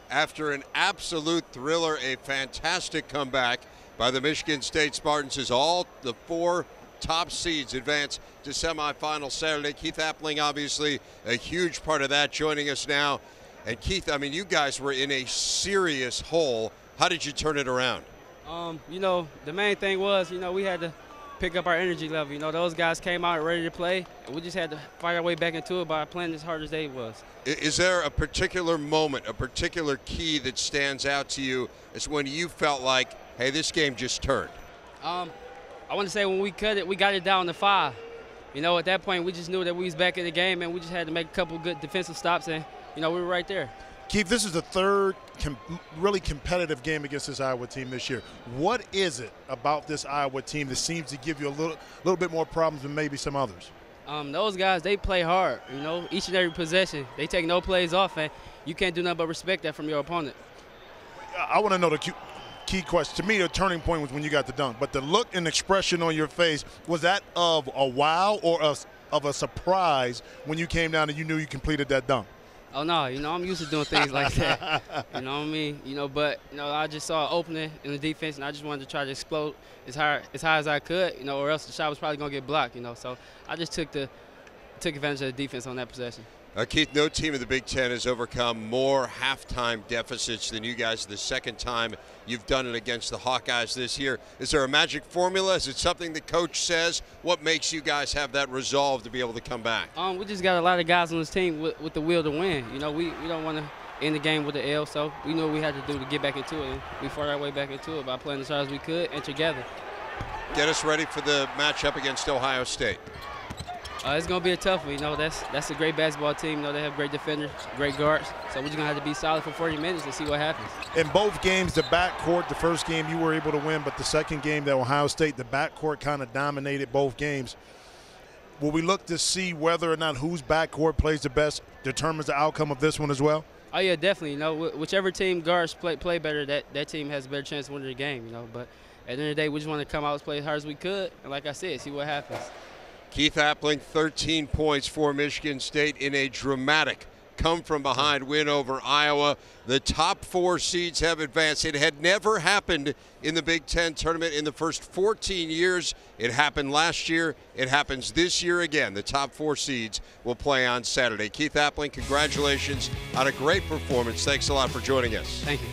After an absolute thriller, a fantastic comeback by the Michigan State Spartans as all the 4 top seeds advance to semifinal Saturday. Keith Appling, obviously a huge part of that, joining us now. And Keith, I mean, you guys were in a serious hole. How did you turn it around? The main thing was, we had to pick up our energy level. Those guys came out ready to play, and we just had to fight our way back into it by playing as hard as they was. Is there a particular moment, a particular key that stands out to you as when you felt like, hey, this game just turned? I want to say when we got it down to 5. At that point, we just knew that we was back in the game, and we just had to make a couple good defensive stops, and, we were right there. Keith, this is the third really competitive game against this Iowa team this year. What is it about this Iowa team that seems to give you a little bit more problems than maybe some others? Those guys, they play hard. Each and every possession, they take no plays off, and you can't do nothing but respect that from your opponent. I want to know the key question. To me, the turning point was when you got the dunk. But the look and expression on your face, was that of a wow or of a surprise when you came down and you knew you completed that dunk? Oh, no, I'm used to doing things like that. You know what I mean? But, I just saw an opening in the defense, and I just wanted to try to explode as high as I could, or else the shot was probably going to get blocked, So I just took advantage of the defense on that possession. Keith, no team in the Big Ten has overcome more halftime deficits than you guys the second time you've done it against the Hawkeyes this year. Is there a magic formula? Is it something the coach says? What makes you guys have that resolve to be able to come back? We just got a lot of guys on this team with the will to win. We don't want to end the game with the L, so we knew what we had to do to get back into it, and we fought our way back into it by playing as hard as we could and together. Get us ready for the matchup against Ohio State. It's going to be a tough one. That's a great basketball team. They have great defenders, great guards. So we're just going to have to be solid for 40 minutes and see what happens. In both games, the backcourt, the first game you were able to win, but the second game, the Ohio State, the backcourt kind of dominated both games. Will we look to see whether or not whose backcourt plays the best determines the outcome of this one as well? Oh, yeah, definitely. Whichever team guards play better, that team has a better chance of winning the game, But at the end of the day, we just want to come out and play as hard as we could. And like I said, see what happens. Keith Appling, 13 points for Michigan State in a dramatic come-from-behind win over Iowa. The top 4 seeds have advanced. It had never happened in the Big Ten tournament in the first 14 years. It happened last year. It happens this year again. The top 4 seeds will play on Saturday. Keith Appling, congratulations on a great performance. Thanks a lot for joining us. Thank you.